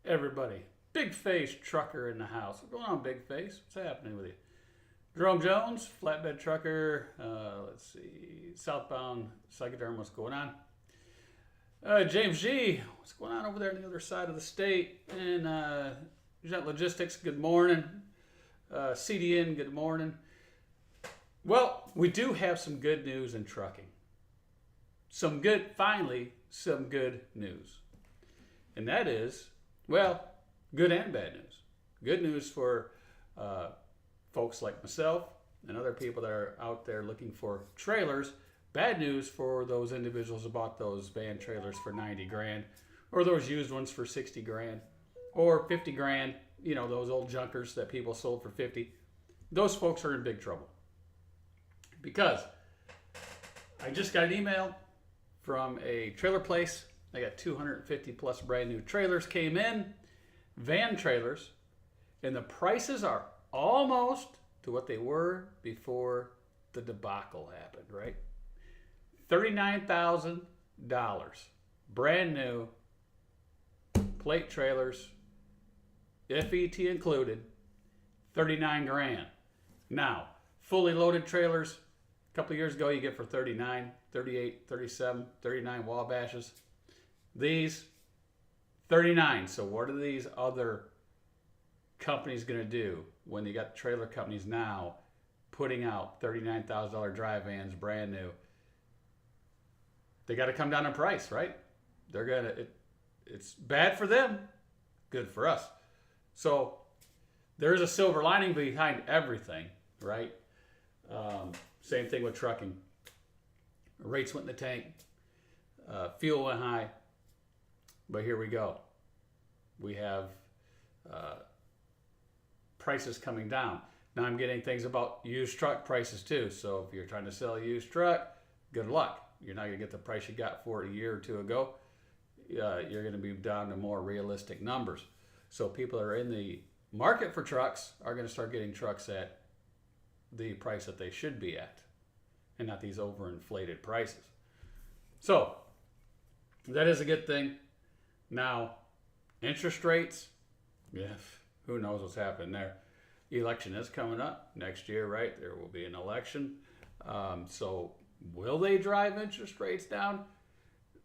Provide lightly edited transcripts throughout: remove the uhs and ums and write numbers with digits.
everybody? Big Face Trucker in the house. What's going on, Big Face? What's happening with you? Jerome Jones, Flatbed Trucker. Let's see. Southbound Psychoderm, what's going on? James G, what's going on over there on the other side of the state? And Jet Logistics, good morning. CDN, good morning. Well, we do have some good news in trucking. Finally, some good news. And that is, well, good and bad news. Good news for folks like myself and other people that are out there looking for trailers. Bad news for those individuals who bought those van trailers for 90 grand, or those used ones for 60 grand, or 50 grand, you know, those old junkers that people sold for 50. Those folks are in big trouble. Because I just got an email from a trailer place. They got 250 plus brand new trailers came in, van trailers, and the prices are almost to what they were before the debacle happened, right? $39,000, brand new plate trailers, FET included, 39 grand. Now, fully loaded trailers, a couple of years ago you get for 39, 38, 37, 39 Wabashes. These, 39. So what are these other companies going to do when you got trailer companies now putting out $39,000 dry vans brand new? They got to come down in price, right? They're gonna. It's bad for them, good for us. So there is a silver lining behind everything, right? Same thing with trucking. Rates went in the tank, fuel went high, but here we go. We have prices coming down. Now I'm getting things about used truck prices too. So if you're trying to sell a used truck, good luck. You're not going to get the price you got for it a year or two ago. You're going to be down to more realistic numbers. So people that are in the market for trucks are going to start getting trucks at the price that they should be at, and not these overinflated prices. So that is a good thing. Now, interest rates, yeah, who knows what's happening there. Election is coming up next year, right? There will be an election. So will they drive interest rates down?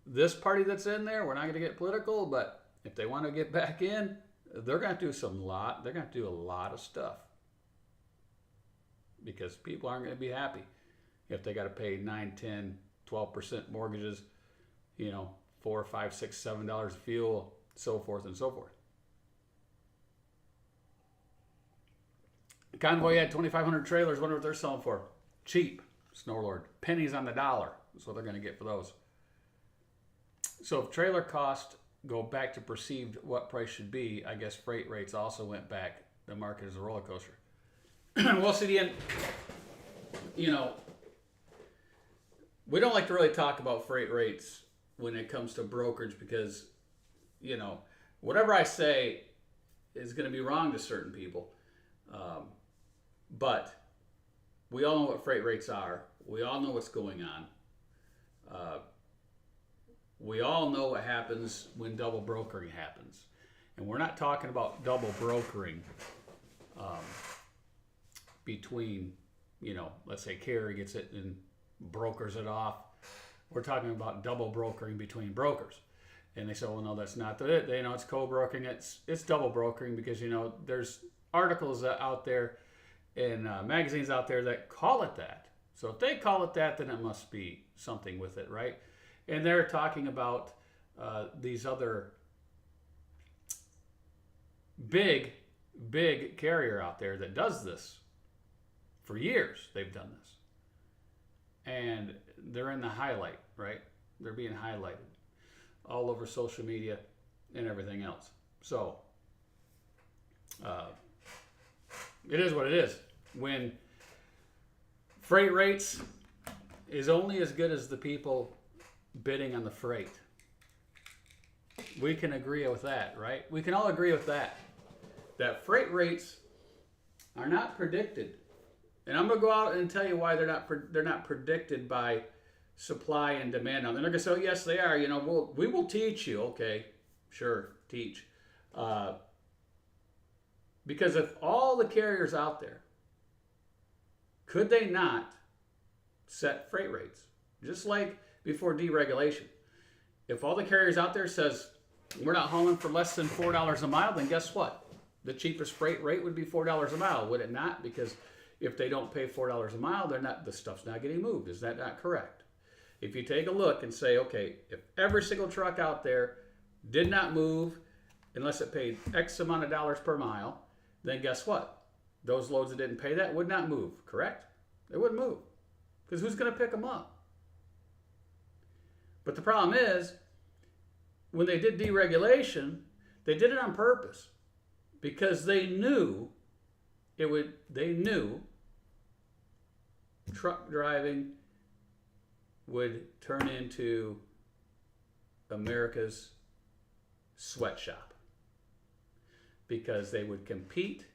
This party that's in there, we're not going to get political, but if they want to get back in, they're going to do they're going to do a lot of stuff, because people aren't going to be happy if they got to pay 9, 10, 12% mortgages, you know, $4, $5, $6, $7 of fuel, so forth and so forth. Convoy had 2,500 trailers. Wonder what they're selling for. Cheap. Snowlord. Pennies on the dollar. That's what they're going to get for those. So if trailer costs go back to perceived what price should be, I guess freight rates also went back. The market is a roller coaster. Well, CDN, you know, we don't like to really talk about freight rates when it comes to brokerage, because, you know, whatever I say is going to be wrong to certain people. But we all know what freight rates are. We all know what's going on. We all know what happens when double brokering happens. And we're not talking about double brokering between, you know, let's say carrier gets it and brokers it off. We're talking about double brokering between brokers. And they say, well, no, that's not it. They know it's co-brokering. It's double brokering, because, you know, there's articles out there and magazines out there that call it that. So if they call it that, then it must be something with it, right? And they're talking about these other big carrier out there that does this. For years, they've done this. And they're in the highlight, right? They're being highlighted all over social media and everything else. So it is what it is. When freight rates is only as good as the people bidding on the freight. We can agree with that, right? We can all agree with that. That freight rates are not predicted. And I'm going to go out and tell you why they're not predicted by supply and demand. Now, they're not going to say, oh, yes, they are. You know, we will teach you. Okay, sure, teach. Because if all the carriers out there, could they not set freight rates? Just like before deregulation. If all the carriers out there says, we're not hauling for less than $4 a mile, then guess what? The cheapest freight rate would be $4 a mile, would it not? Because if they don't pay $4 a mile, the stuff's not getting moved. Is that not correct? If you take a look and say, okay, if every single truck out there did not move unless it paid X amount of dollars per mile, then guess what? Those loads that didn't pay that would not move, correct? They wouldn't move. Because who's going to pick them up? But the problem is, when they did deregulation, they did it on purpose. Because they knew truck driving would turn into America's sweatshop. Because they would compete,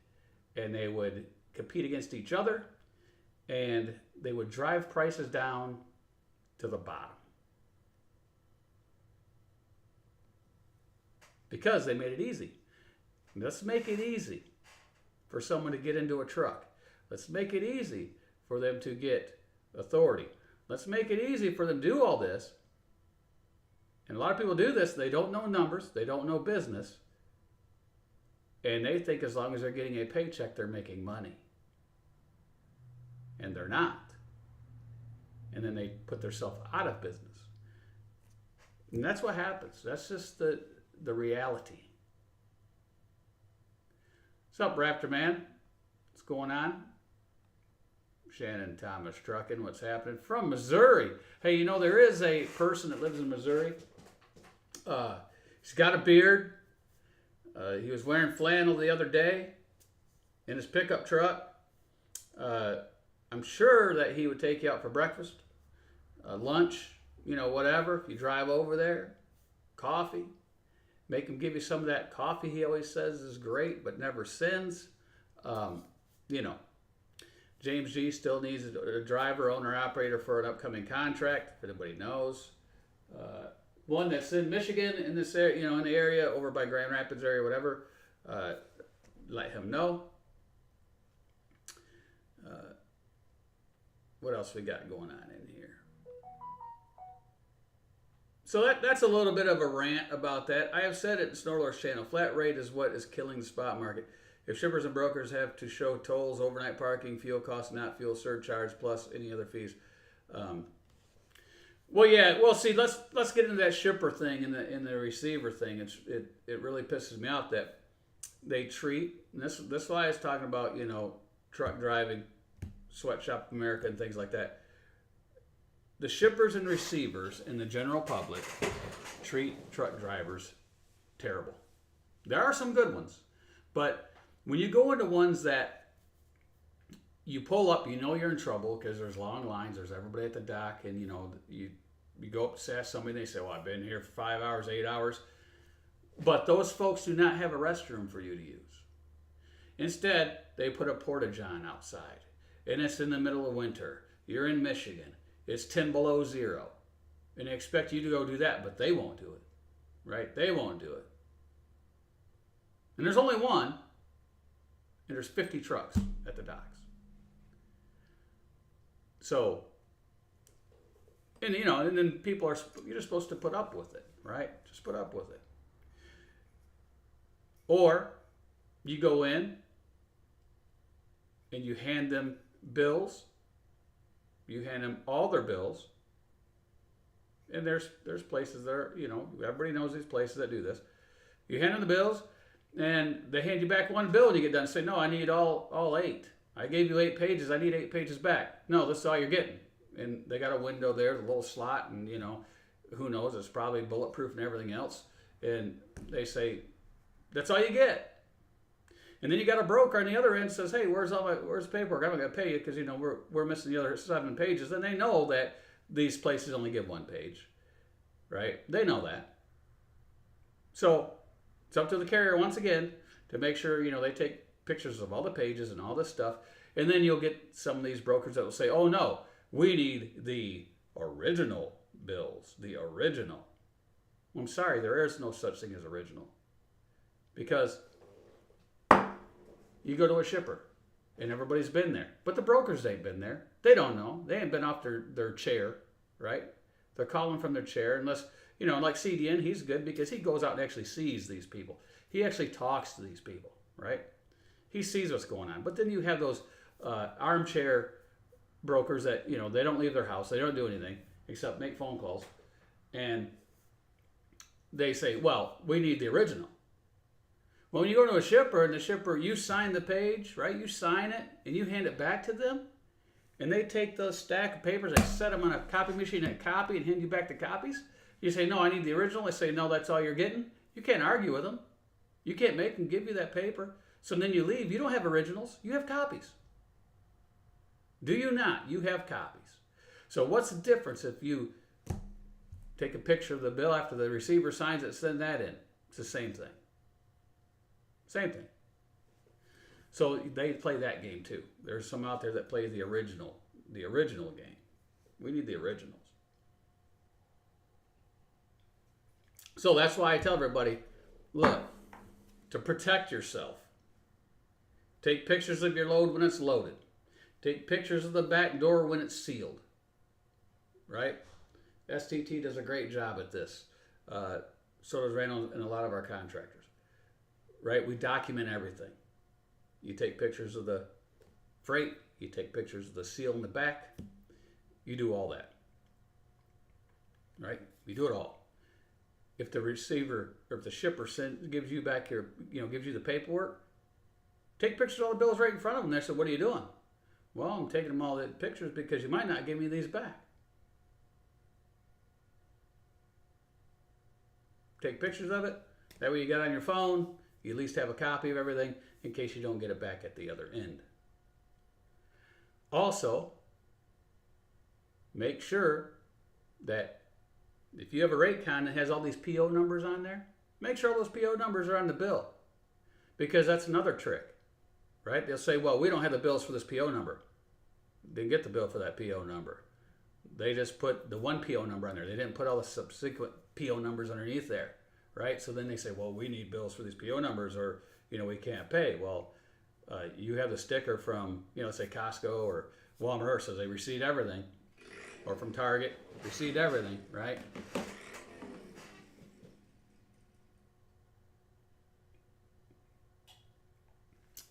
and they would compete against each other, and they would drive prices down to the bottom. Because they made it easy. Let's make it easy for someone to get into a truck. Let's make it easy for them to get authority. Let's make it easy for them to do all this. And a lot of people do this. They don't know numbers. They don't know business. And they think as long as they're getting a paycheck, they're making money. And they're not. And then they put themselves out of business. And that's what happens. That's just the reality. What's up, Raptor Man? What's going on? Shannon Thomas Trucking. What's happening? From Missouri. Hey, you know, there is a person that lives in Missouri. He's got a beard. He was wearing flannel the other day in his pickup truck. I'm sure that he would take you out for breakfast, lunch, whatever. If you drive over there, coffee. Make him give you some of that coffee he always says is great, but never sins. James G still needs a driver, owner, operator for an upcoming contract, if anybody knows. One that's in Michigan, in this area, in the area over by Grand Rapids area, whatever. Let him know. What else we got going on in here? So that's a little bit of a rant about that. I have said it in Snorlord's channel. Flat rate is what is killing the spot market. If shippers and brokers have to show tolls, overnight parking, fuel costs, not fuel surcharge, plus any other fees. See, let's get into that shipper thing and the receiver thing. It really pisses me off that they treat, and this is why I was talking about, truck driving, sweatshop America and things like that. The shippers and receivers and the general public treat truck drivers terrible. There are some good ones, but when you go into ones that you pull up, you're in trouble because there's long lines, there's everybody at the dock, and you go up to ask somebody, and they say, well, I've been here for 5 hours, 8 hours. But those folks do not have a restroom for you to use. Instead, they put a porta-john outside, and it's in the middle of winter. You're in Michigan. It's 10 below zero. And they expect you to go do that, but they won't do it. Right? They won't do it. And there's only one, and there's 50 trucks at the docks. So, and then people you're just supposed to put up with it, right? Just put up with it. Or you go in and you hand them bills. You hand them all their bills. And there's places there, everybody knows these places that do this. You hand them the bills, and they hand you back one bill, and you get done and say, no, I need all 8. I gave you 8 pages. I need 8 pages back. No, this is all you're getting. And they got a window there, the little slot, and, who knows, it's probably bulletproof and everything else. And they say, that's all you get. And then you got a broker on the other end says, hey, where's the paperwork? I'm not going to pay you because, we're missing the other 7 pages. And they know that these places only give 1 page, right? They know that. So it's up to the carrier once again to make sure, they take pictures of all the pages and all this stuff. And then you'll get some of these brokers that will say, oh, no, we need the original bills, the original. Well, I'm sorry, there is no such thing as original. Because you go to a shipper and everybody's been there, but the brokers ain't been there. They don't know. They ain't been off their chair, right? They're calling from their chair unless, like CDN, he's good because he goes out and actually sees these people. He actually talks to these people, right? He sees what's going on. But then you have those armchair brokers that, they don't leave their house. They don't do anything except make phone calls. And they say, well, we need the original. Well, when you go to a shipper and the shipper, you sign the page, right? You sign it and you hand it back to them. And they take those stack of papers, they set them on a copy machine and copy and hand you back the copies. You say, no, I need the original. They say, no, that's all you're getting. You can't argue with them. You can't make them give you that paper. So then you leave. You don't have originals. You have copies. Do you not? You have copies. So what's the difference if you take a picture of the bill after the receiver signs it, send that in? It's the same thing. Same thing. So they play that game too. There's some out there that play the original game. We need the originals. So that's why I tell everybody, look, to protect yourself, take pictures of your load when it's loaded. Take pictures of the back door when it's sealed. Right? STT does a great job at this. So does Randall and a lot of our contractors. Right? We document everything. You take pictures of the freight. You take pictures of the seal in the back. You do all that. Right? You do it all. If the receiver or if the shipper gives you back your, gives you the paperwork, take pictures of all the bills right in front of them. They said, what are you doing? Well, I'm taking them all the pictures because you might not give me these back. Take pictures of it. That way you got it on your phone. You at least have a copy of everything in case you don't get it back at the other end. Also, make sure that if you have a rate con that has all these PO numbers on there, make sure all those PO numbers are on the bill. Because that's another trick, right? They'll say, well, we don't have the bills for this PO number. Didn't get the bill for that PO number. They just put the one PO number on there. They didn't put all the subsequent PO numbers underneath there, right? So then they say, well, we need bills for these PO numbers or, we can't pay. Well, you have the sticker from, say Costco or Walmart, says they received everything. Or from Target, received everything, right?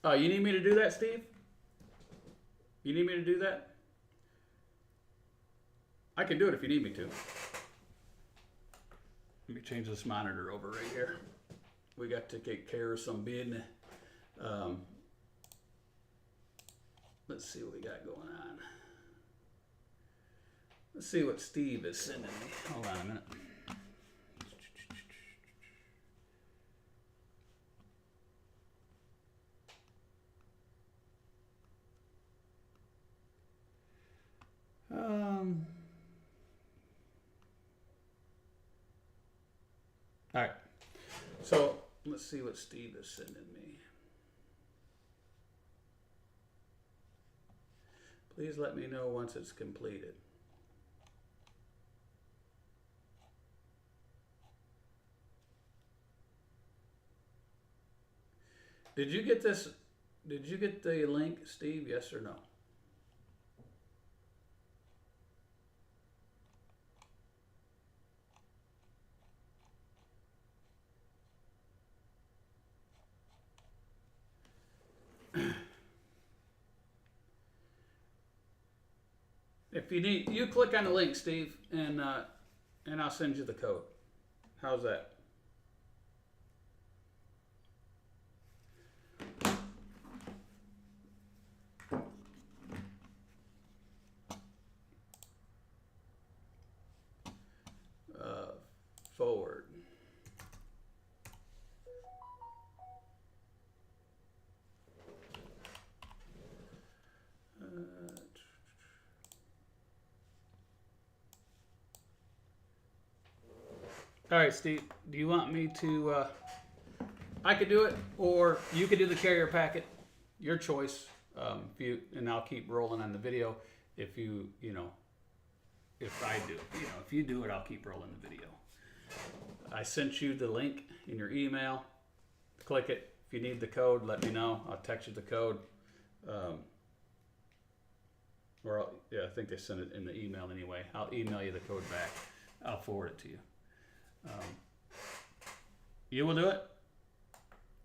You need me to do that, Steve? You need me to do that? I can do it if you need me to. Let me change this monitor over right here. We got to take care of some bid. Let's see what we got going on. Let's see what Steve is sending me. Hold on a minute. All right. So let's see what Steve is sending me. Please let me know once it's completed. Did you get this? Did you get the link, Steve? Yes or no? If you need, you click on the link, Steve, and I'll send you the code. How's that? Forward. All right, Steve, do you want me to, I could do it, or you could do the carrier packet, your choice, and I'll keep rolling on the video if if I do it. If you do it, I'll keep rolling the video. I sent you the link in your email. click it. If you need the code, let me know. I'll text you the code. Yeah, I think they sent it in the email anyway. I'll email you the code back. I'll forward it to you. You will do it?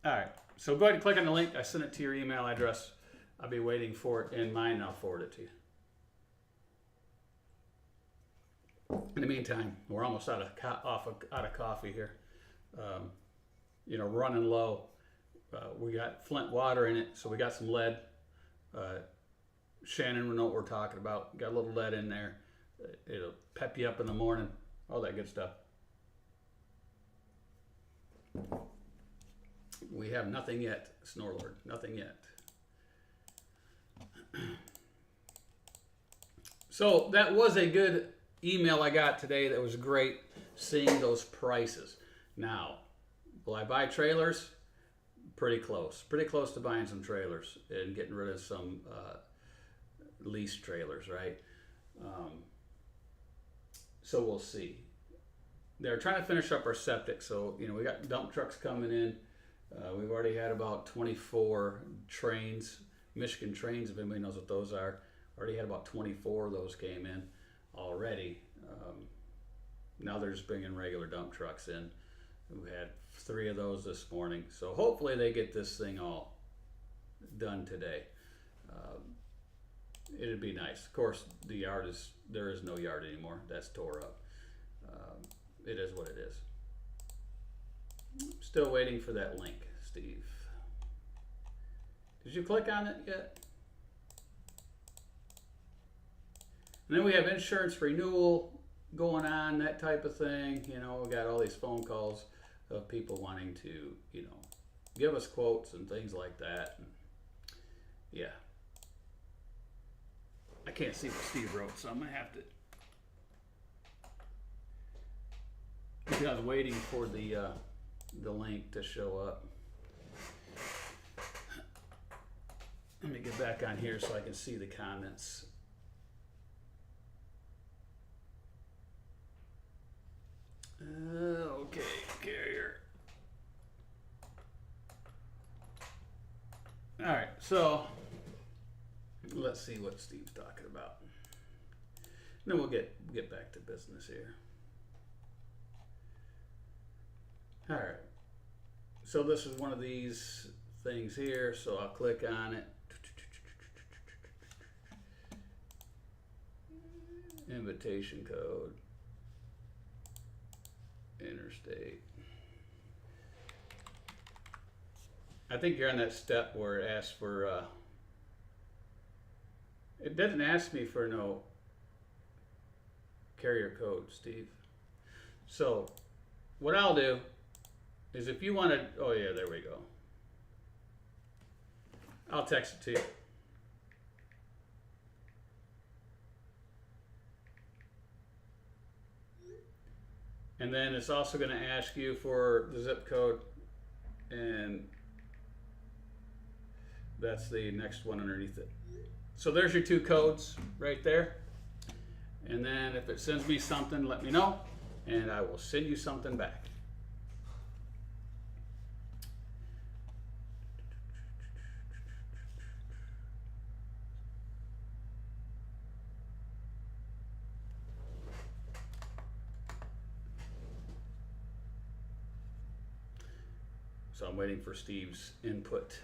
All right. So go ahead and click on the link. I sent it to your email address. I'll be waiting for it in mine, and I'll forward it to you. In the meantime, we're almost out of coffee here. You know, running low. We got Flint water in it, so we got some lead. Shannon will know what we're talking about. Got a little lead in there. It'll pep you up in the morning. All that good stuff. We have nothing yet, Snorlord. Nothing yet. So that was a good email I got today. That was great seeing those prices. Now, will I buy trailers? Pretty close. Pretty close to buying some trailers and getting rid of some lease trailers, right? So we'll see. They're trying to finish up our septic. So, you know, we got dump trucks coming in. We've already had about 24 trains, Michigan trains, if anybody knows what those are. Already had about 24 of those came in already. Now they're just bringing regular dump trucks in. We had 3 of those this morning. So hopefully they get this thing all done today. It'd be nice. Of course, there is no yard anymore. That's tore up. It is what it is. Still waiting for that link, Steve. Did you click on it yet? And then we have insurance renewal going on, that type of thing. You know, we got all these phone calls of people wanting to, you know, give us quotes and things like that. And yeah. I can't see what Steve wrote, so I'm going to have to. Because I was waiting for the link to show up. Let me get back on here so I can see the comments. Okay, carrier. All right, so let's see what Steve's talking about. Then we'll get back to business here. All right. So this is one of these things here. So I'll click on it. Invitation code. Interstate. I think you're on that step where it asks for, it doesn't ask me for no carrier code, Steve. So what I'll do is if you want to, oh yeah, there we go. I'll text it to you. And then it's also going to ask you for the zip code, and that's the next one underneath it. So there's your 2 codes right there. And then if it sends me something, let me know, and I will send you something back. So I'm waiting for Steve's input.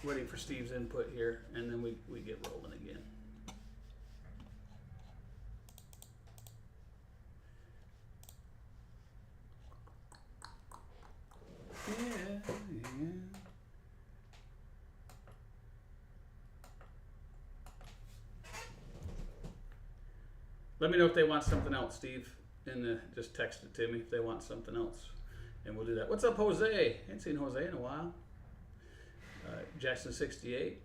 Waiting for Steve's input here, and then we get rolling again. Yeah. Let me know if they want something else, Steve. Just text it to me if they want something else. And we'll do that. What's up, Jose? Ain't seen Jose in a while. Jackson 68.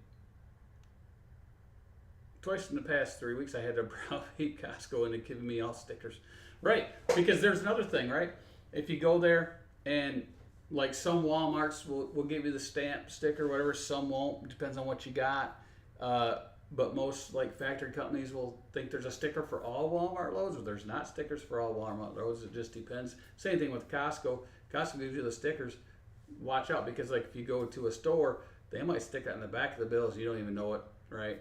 Twice in the past 3 weeks I had to browbeat Costco and they're giving me all stickers. Right, because there's another thing, right? If you go there and like some Walmarts will give you the stamp sticker, whatever, some won't. Depends on what you got. But most like factory companies will think there's a sticker for all Walmart loads, but there's not stickers for all Walmart loads. It just depends. Same thing with Costco. Costco gives you the stickers. watch out, because like if you go to a store, they might stick that in the back of the bills. You don't even know it, right?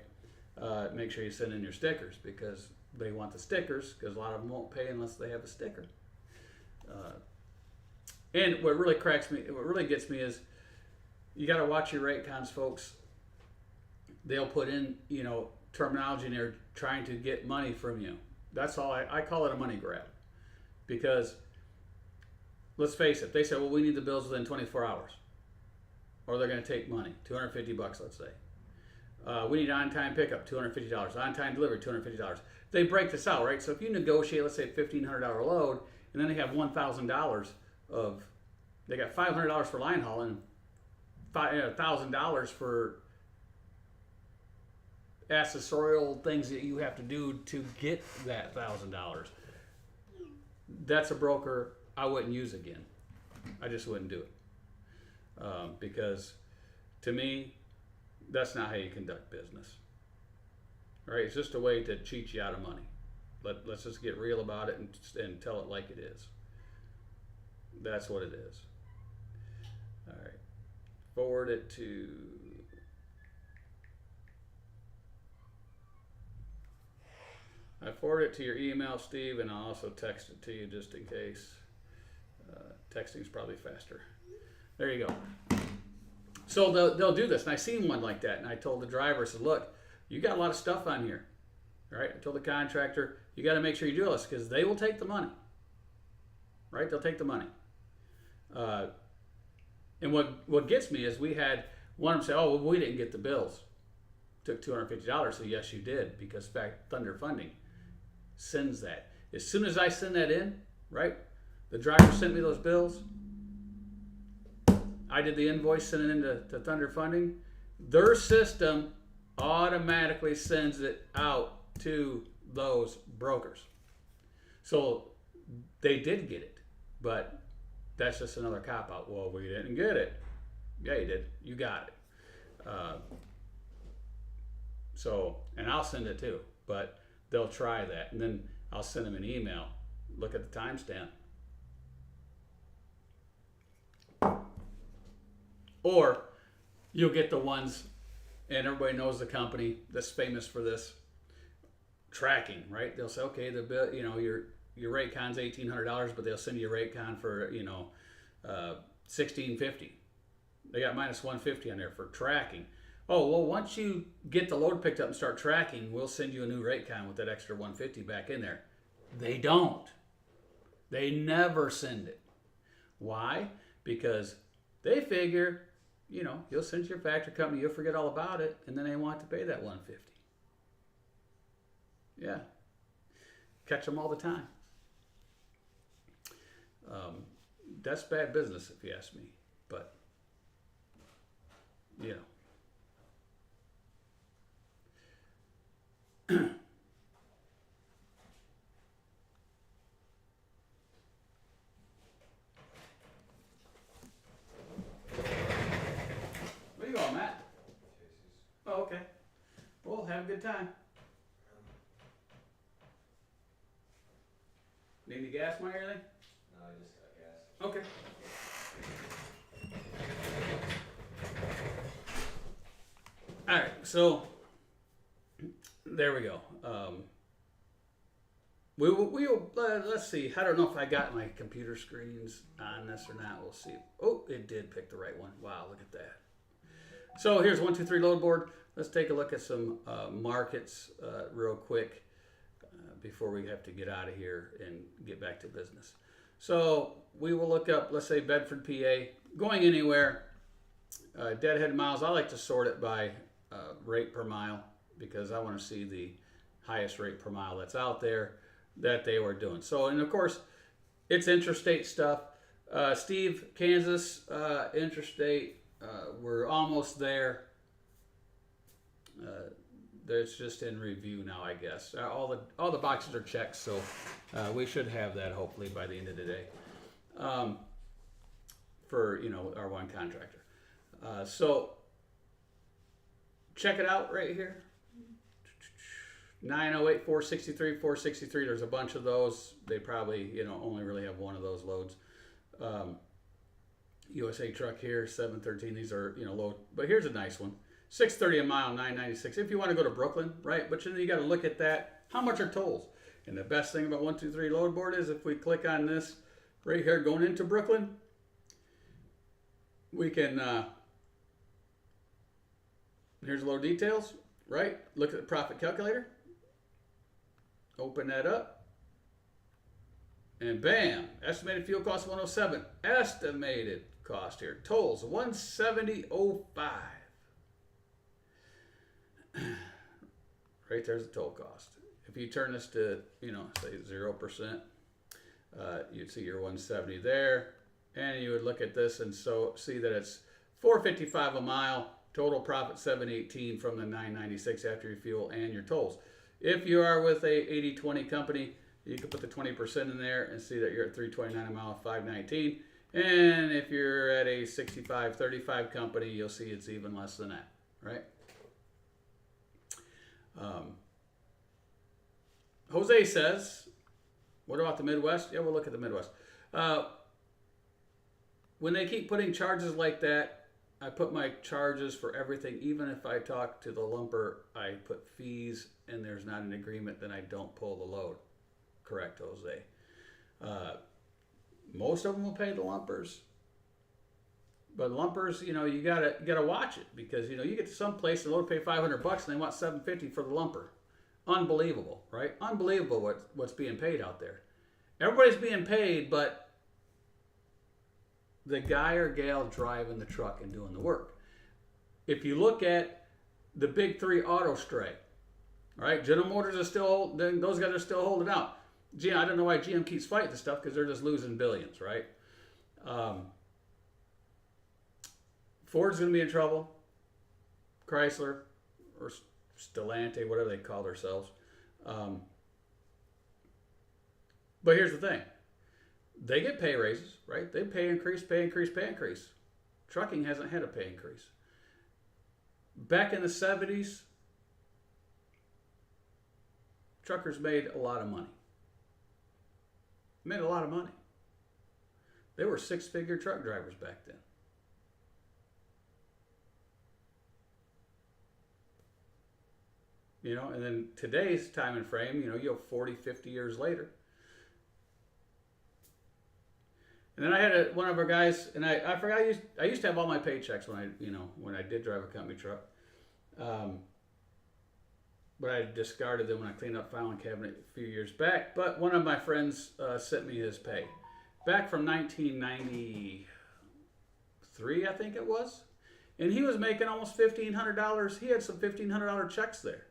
Make sure you send in your stickers, because they want the stickers, because a lot of them won't pay unless they have a sticker. And what really gets me is you got to watch your rate cons, folks. They'll put in, terminology in there trying to get money from you. That's all. I call it a money grab, because let's face it, they say, well, we need the bills within 24 hours, or they're going to take money, $250, let's say. We need on-time pickup, $250. On-time delivery, $250. They break this out, right? So if you negotiate, let's say, a $1,500 load, and then they have $1,000 of, they got $500 for line haul and $1,000 for accessorial things that you have to do to get that $1,000. That's a broker I wouldn't use again. I just wouldn't do it, because to me, that's not how you conduct business. All right, it's just a way to cheat you out of money. Let's just get real about it and tell it like it is. That's what it is. All right, forward it to. I forward it to your email, Steve, and I'll also text it to you just in case. Texting is probably faster. There you go. So they'll do this, and I seen one like that, and I told the driver, I said, look, you got a lot of stuff on here. All right, I told the contractor, you got to make sure you do this, because they will take the money. Right, they'll take the money. And what gets me is we had one of them say, oh, well, we didn't get the bills. Took $250. So yes, you did, because in fact, Thunder Funding sends that. As soon as I send that in, right, the driver sent me those bills. I did the invoice, sent it into Thunder Funding. Their system automatically sends it out to those brokers. So they did get it, but that's just another cop-out. Well, we didn't get it. Yeah, you did. You got it. So, and I'll send it too, but they'll try that. And then I'll send them an email. Look at the timestamp. Or you'll get the ones, and everybody knows the company that's famous for this, tracking, right? They'll say, okay, the bill, your rate con's $1,800, but they'll send you a rate con for, $1,650. They got minus $150 on there for tracking. Oh, well, once you get the load picked up and start tracking, we'll send you a new rate con with that extra $150 back in there. They don't. They never send it. Why? Because they figure, you'll send your factory company, you'll forget all about it, and then they want to pay that $150. Yeah. Catch them all the time. That's bad business, if you ask me. But, Where you going, Matt? Oh, okay. Well, have a good time. Need any gas money or anything? No, I just got gas. Okay. All right, so there we go. Let's see. I don't know if I got my computer screens on this or not. We'll see. Oh, it did pick the right one. Wow, look at that. So here's 123LoadBoard. Let's take a look at some markets real quick before we have to get out of here and get back to business. So we will look up, let's say, Bedford, PA. Going anywhere, deadhead miles, I like to sort it by rate per mile, because I want to see the highest rate per mile that's out there that they were doing. So, and of course, it's interstate stuff. Steve, Kansas, interstate, we're almost there. It's just in review now, I guess. All the boxes are checked, so we should have that hopefully by the end of the day for our one contractor. So check it out right here. 908 463 463. There's a bunch of those. They probably only really have one of those loads. USA truck here, 713. These are, low. But here's a nice one. 630 a mile, 996. If you want to go to Brooklyn, right? But you got to look at that. How much are tolls? And the best thing about 123 load board is if we click on this right here going into Brooklyn, we can, here's a little details, right? Look at the profit calculator. Open that up. And bam, estimated fuel cost 107. Estimated cost here. Tolls 170.05. Right there's the toll cost. If you turn this to, say 0%, you'd see your 170 there. And you would look at this and see that it's $4.55 a mile. Total profit $7.18 from the $9.96 after your fuel and your tolls. If you are with a 80/20 company, you can put the 20% in there and see that you're at $3.29 a mile, $5.19. And if you're at a 65/35 company, you'll see it's even less than that, right? Jose says, what about the Midwest? Yeah, we'll look at the Midwest. When they keep putting charges like that, I put my charges for everything. Even if I talk to the lumper, I put fees and there's not an agreement, then I don't pull the load. Correct, Jose. Most of them will pay the lumpers. But lumpers, you gotta watch it because you get to some place and they'll pay $500 and they want $750 for the lumper. Unbelievable, right? Unbelievable what's being paid out there. Everybody's being paid, but the guy or gal driving the truck and doing the work. If you look at the big three auto strike, right? General Motors is still, those guys are still holding out. Gee, I don't know why GM keeps fighting this stuff because they're just losing billions, right? Ford's going to be in trouble. Chrysler or Stellantis, whatever they call themselves. But here's the thing. They get pay raises, right? They pay increase. Trucking hasn't had a pay increase. Back in the 70s, truckers made a lot of money. They were six-figure truck drivers back then. And then today's time and frame, you have 40, 50 years later. And then I had one of our guys, and I forgot, I used to have all my paychecks when I did drive a company truck. But I discarded them when I cleaned up filing cabinet a few years back. But one of my friends sent me his pay. Back from 1993, I think it was. And he was making almost $1,500. He had some $1,500 checks there.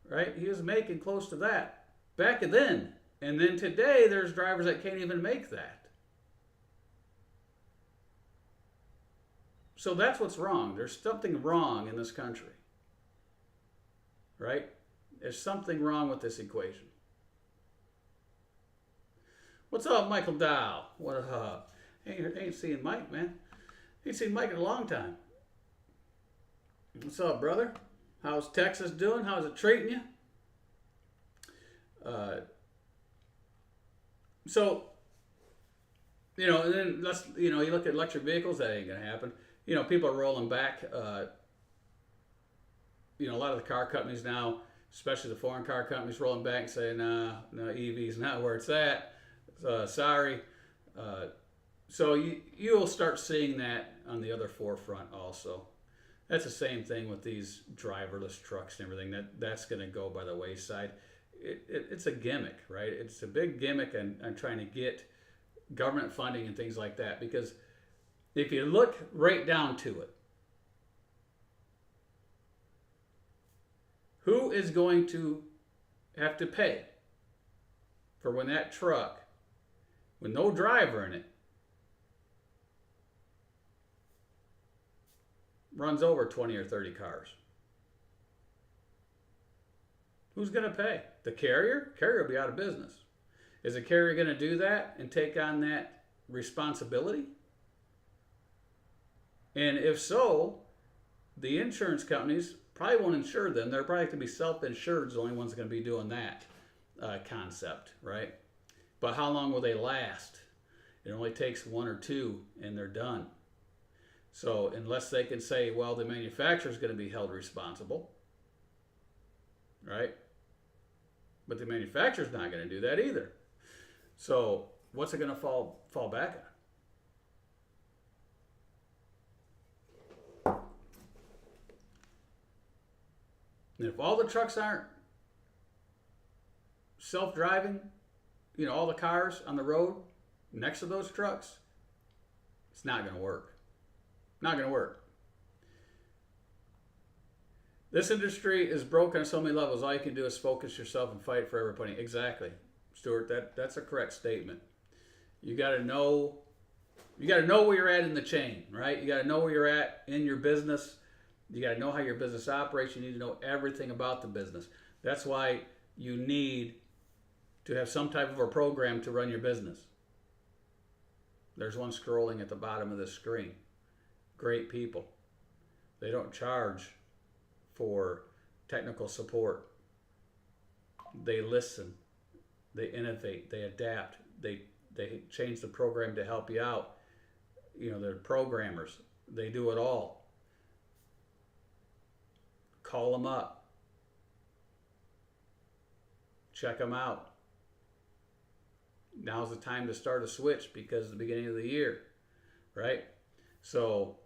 Right? He was making close to that back then. And then today, there's drivers that can't even make that. So that's what's wrong. There's something wrong in this country. Right? There's something wrong with this equation. What's up, Michael Dow? What up? Ain't seen Mike, man. Ain't seen Mike in a long time. What's up, brother? How's Texas doing? How's it treating you? And then you look at electric vehicles, that ain't gonna happen. People are rolling back. A lot of the car companies now, especially the foreign car companies, rolling back and saying, no, EV's not where it's at. Sorry. So you'll start seeing that on the other forefront also. That's the same thing with these driverless trucks and everything. That's going to go by the wayside. It's a gimmick, right? It's a big gimmick and trying to get government funding and things like that. Because if you look right down to it, who is going to have to pay for when that truck, with no driver in it, runs over 20 or 30 cars? Who's going to pay? The carrier? Carrier will be out of business. Is the carrier going to do that and take on that responsibility? And if so, the insurance companies probably won't insure them. They're probably going to be self-insured, the only ones going to be doing that concept, right? But how long will they last? It only takes 1 or 2 and they're done. So unless they can say, well, the manufacturer is going to be held responsible, right? But the manufacturer's not going to do that either. So what's it going to fall back on? And if all the trucks aren't self-driving, you know, all the cars on the road next to those trucks, it's not going to work. Not going to work. This industry is broken on so many levels. All you can do is focus yourself and fight for everybody. Exactly, Stuart. That's a correct statement. You got to know. You got to know where you're at in the chain, right? You got to know where you're at in your business. You got to know how your business operates. You need to know everything about the business. That's why you need to have some type of a program to run your business. There's one scrolling at the bottom of the screen. Great people. They don't charge for technical support. They listen. They innovate. They adapt. They change the program to help you out. You know, they're programmers. They do it all. Call them up. Check them out. Now's the time to start a switch because it's the beginning of the year, right? So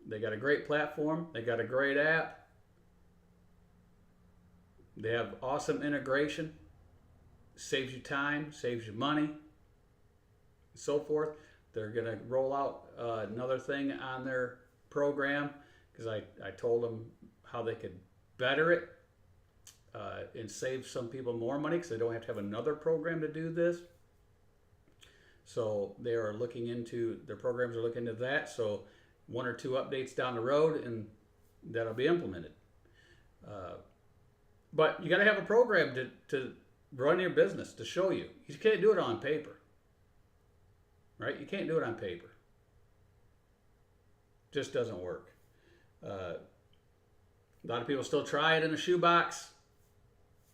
they got a great platform. They got a great app. They have awesome integration. Saves you time, saves you money, and so forth. They're going to roll out another thing on their program because I told them how they could better it and save some people more money because they don't have to have another program to do this. So they are looking into, their programs are looking into that. So 1 or 2 updates down the road and that'll be implemented. But you got to have a program to run your business, to show you. You can't do it on paper, right? You can't do it on paper. Just doesn't work. A lot of people still try it in a shoebox.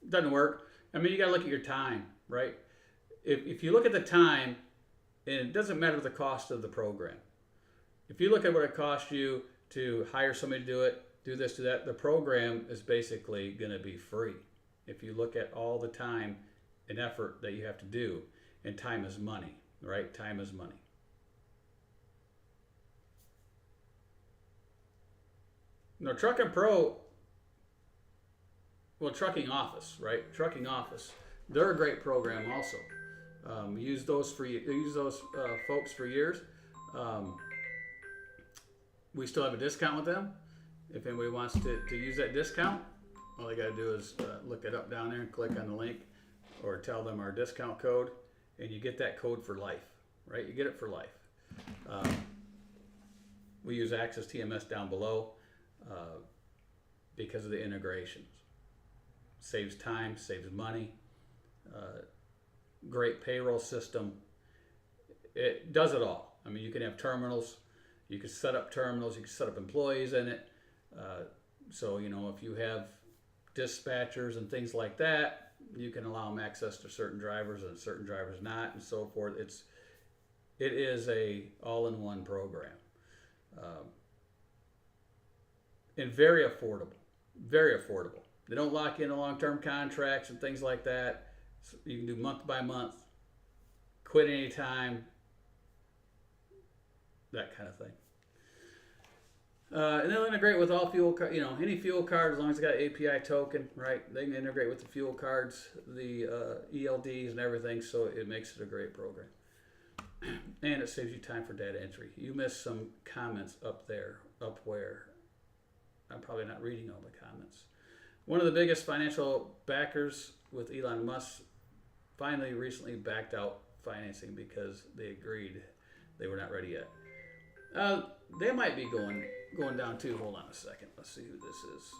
Doesn't work. I mean, you got to look at your time, right? If you look at the time, and it doesn't matter the cost of the program. If you look at what it costs you to hire somebody to do it, do this, do that, the program is basically going to be free. If you look at all the time and effort that you have to do, and time is money, right? Time is money. Now, Trucking Pro, well, Trucking Office, right? Trucking Office, they're a great program also. Use those folks for years. We still have a discount with them. If anybody wants to use that discount, all they got to do is look it up down there and click on the link, or tell them our discount code, and you get that code for life, right? You get it for life. We use AXISTMS down below because of the integrations. Saves time, saves money. Great payroll system. It does it all. I mean, you can have terminals. You can set up terminals. You can set up employees in it. So, you know, if you have dispatchers and things like that, you can allow them access to certain drivers and certain drivers not, and so forth. It is a all-in-one program. And very affordable. Very affordable. They don't lock you into long-term contracts and things like that. So you can do month by month, quit anytime, that kind of thing. And they'll integrate with all fuel cards, you know, any fuel card, as long as it's got API token, right? They can integrate with the fuel cards, the ELDs and everything, so it makes it a great program. And it saves you time for data entry. You missed some comments up there, up where? I'm probably not reading all the comments. One of the biggest financial backers with Elon Musk finally recently backed out financing because they agreed they were not ready yet. They might be going down too. Hold on a second. Let's see who this is.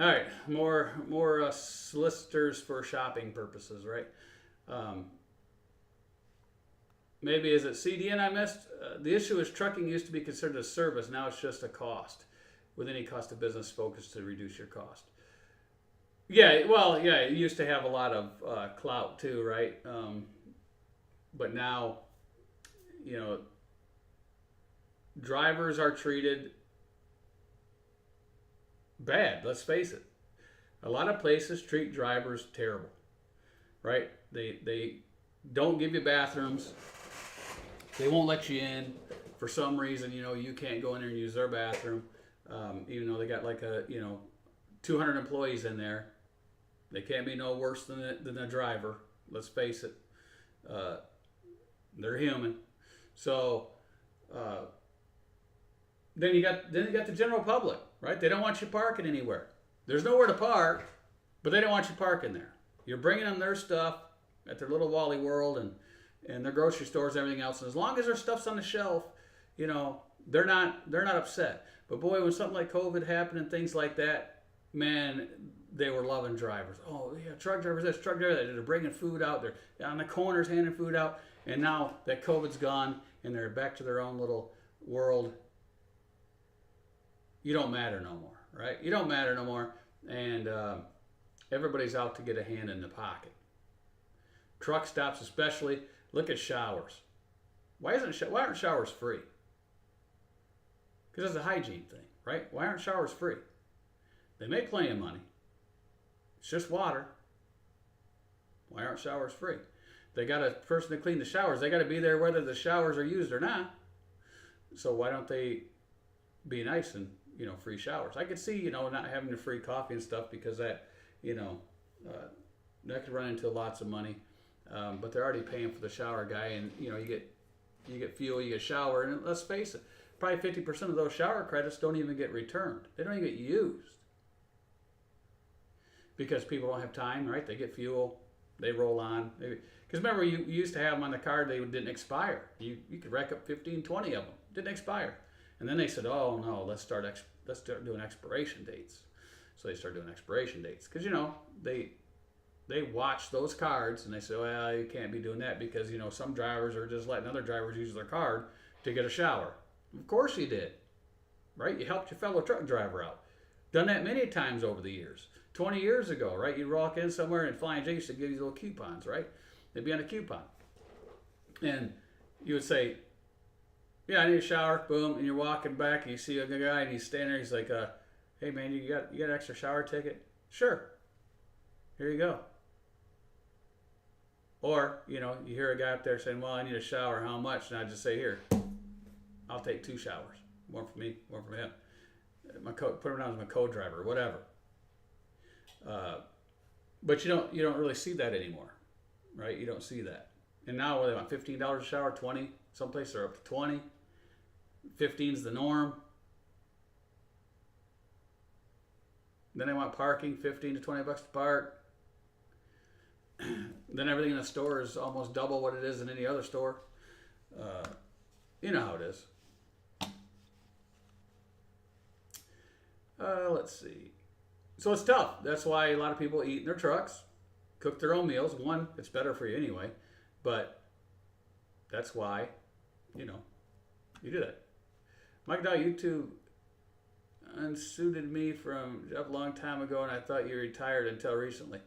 All right, more solicitors for shopping purposes, right? Maybe is it CDN I missed? The issue is trucking used to be considered a service. Now it's just a cost. With any cost of business focused to reduce your cost. Yeah, well, yeah, it used to have a lot of clout too, right? But now, you know, drivers are treated bad. Let's face it. A lot of places treat drivers terrible, right? They don't give you bathrooms. They won't let you in for some reason. You know, you can't go in there and use their bathroom, even though they got like 200 employees in there. They can't be no worse than a driver. Let's face it. They're human. So then you got the general public, right? They don't want you parking anywhere. There's nowhere to park, but they don't want you parking there. You're bringing them their stuff at their little Wally World and their grocery stores and everything else. And as long as their stuff's on the shelf, you know, they're not upset. But boy, when something like COVID happened and things like that, man, they were loving drivers. Oh yeah, truck drivers this, truck drivers that. They're bringing food out. They're on the corners handing food out. And now that COVID's gone and they're back to their own little world, you don't matter no more, right? You don't matter no more. And everybody's out to get a hand in the pocket. Truck stops especially. Look at showers. Why aren't showers free? Because it's a hygiene thing, right? Why aren't showers free? They make plenty of money. It's just water. Why aren't showers free? They got a person to clean the showers. They got to be there whether the showers are used or not. So why don't they be nice and, you know, free showers? I could see, you know, not having the free coffee and stuff because that, you know, that could run into lots of money. But they're already paying for the shower guy, and you know, you get fuel, you get shower, and let's face it, probably 50% of those shower credits don't even get returned. They don't even get used because people don't have time, right? They get fuel, they roll on. Because remember, you used to have them on the card, they didn't expire. You could rack up 15, 20 of them, didn't expire. And then they said, oh no, let's start doing expiration dates. So they start doing expiration dates because, you know, they watch those cards and they say, well, you can't be doing that because, you know, some drivers are just letting other drivers use their card to get a shower. Of course you did, right? You helped your fellow truck driver out. Done that many times over the years. 20 years ago, right? You walk in somewhere and Flying J used to give you little coupons, right? They'd be on a coupon. And you would say, yeah, I need a shower, boom, and you're walking back and you see a guy and he's standing there, he's like, hey man, you got an extra shower ticket? Sure. Here you go. Or, you know, you hear a guy up there saying, well, I need a shower, how much? And I just say, here, I'll take 2 showers. One for me, one for him. Put him down as my co-driver, whatever. But you don't really see that anymore, right? You don't see that. And now they want $15 a shower, 20. Some places are up to 20. 15's the norm. Then they want parking, 15 to 20 bucks to park. Then everything in the store is almost double what it is in any other store. You know how it is. Let's see. So it's tough. That's why a lot of people eat in their trucks, cook their own meals. One, it's better for you anyway, but that's why, you know, you do that. Mike Dow, YouTube unsuited me from a long time ago, and I thought you retired until recently.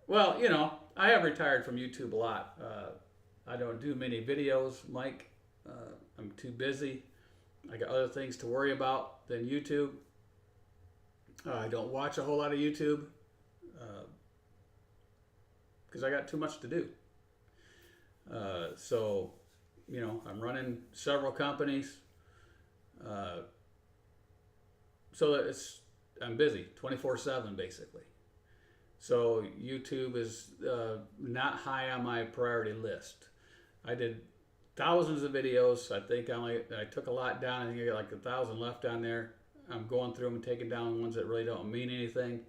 Well, you know, I have retired from YouTube a lot. I don't do many videos, Mike. I'm too busy. I got other things to worry about than YouTube. I don't watch a whole lot of YouTube because I got too much to do. So, you know, I'm running several companies. So I'm busy 24/7 basically. So YouTube is not high on my priority list. I did thousands of videos. I think I took a lot down. I think I got like 1,000 left on there. I'm going through them and taking down ones that really don't mean anything.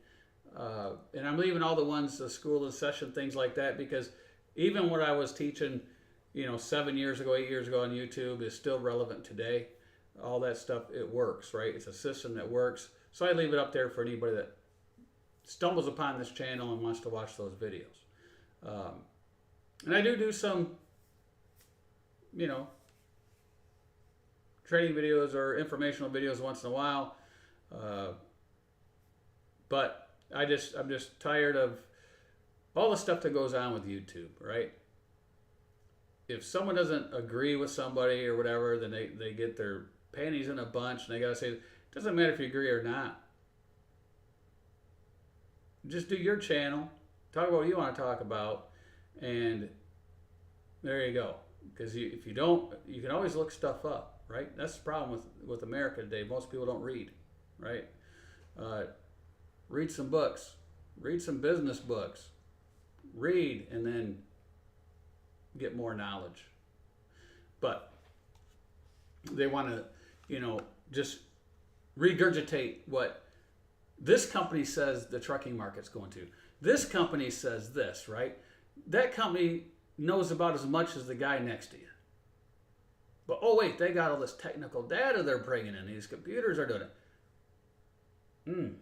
And I'm leaving all the ones, the school in session, things like that, because even what I was teaching, you know, 7 years ago, 8 years ago on YouTube is still relevant today. All that stuff, it works, right? It's a system that works. So I leave it up there for anybody that stumbles upon this channel and wants to watch those videos. And I do some, you know, training videos or informational videos once in a while. But I'm just tired of all the stuff that goes on with YouTube, right? If someone doesn't agree with somebody or whatever, then they get their panties in a bunch and they gotta say, it doesn't matter if you agree or not. Just do your channel, talk about what you want to talk about, and there you go. Because if you don't, you can always look stuff up, right? That's the problem with America today. Most people don't read, right? Read some books, read some business books, read, and then get more knowledge. But they want to, you know, just regurgitate what this company says the trucking market's going to. This company says this, right? That company knows about as much as the guy next to you. But oh wait, they got all this technical data they're bringing in. These computers are doing it.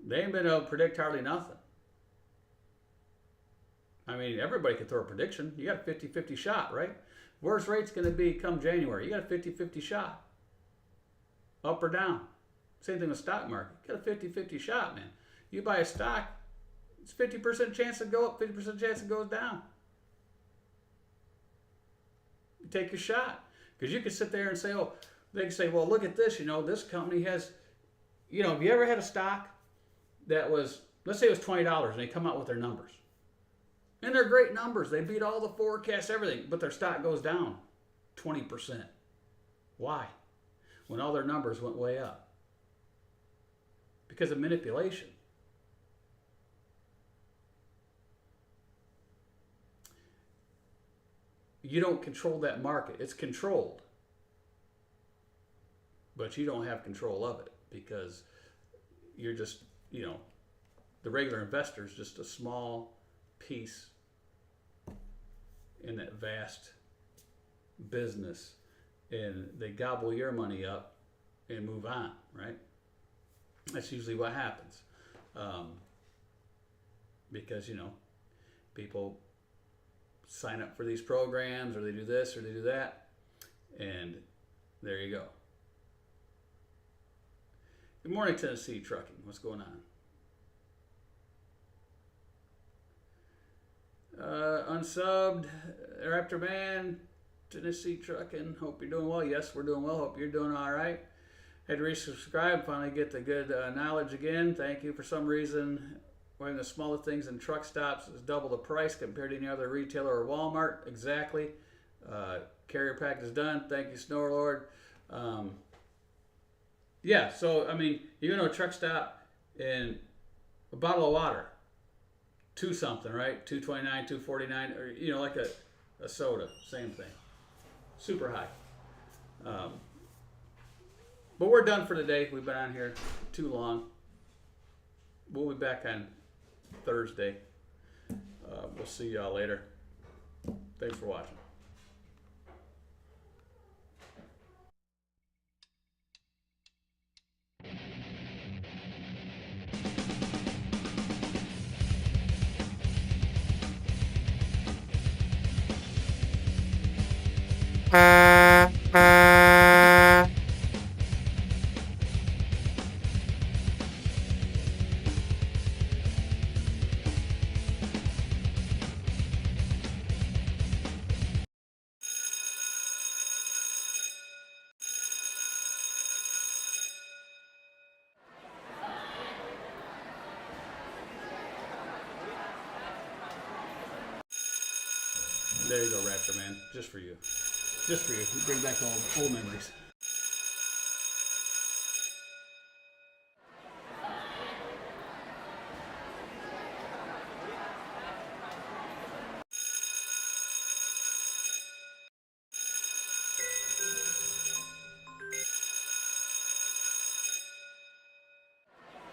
They ain't been able to predict hardly nothing. I mean, everybody can throw a prediction. You got a 50-50 shot, right? Where's rates going to be come January? You got a 50-50 shot. Up or down. Same thing with stock market. You got a 50-50 shot, man. You buy a stock, it's 50% chance to go up, 50% chance it goes down. You take your shot. Because you can sit there and say, oh, they can say, well, look at this, you know, this company has, you know, have you ever had a stock that was, let's say it was $20 and they come out with their numbers. And they're great numbers. They beat all the forecasts, everything, but their stock goes down 20%. Why? When all their numbers went way up. Because of manipulation. You don't control that market. It's controlled. But you don't have control of it because you're just, you know, the regular investor is just a small piece in that vast business, and they gobble your money up and move on, right? That's usually what happens. Because, you know, people sign up for these programs, or they do this or they do that, and there you go. Good morning, Tennessee Trucking. What's going on? Unsubbed, Raptor Man, Tennessee Trucking. Hope you're doing well. Yes, we're doing well. Hope you're doing all right. Had to resubscribe, finally get the good knowledge again. Thank you. For some reason, one of the smaller things in truck stops is double the price compared to any other retailer or Walmart. Exactly. Carrier package is done. Thank you, Snorlord. Yeah, so, I mean, you go to a truck stop and a bottle of water, $2 something, right? $2.29, $2.49, or, you know, like a soda, same thing. Super high. But we're done for today. We've been on here too long. We'll be back on Thursday. We'll see y'all later. Thanks for watching. There you go, Raptor Man. Just for you. Just for you. Bring back all the old memories.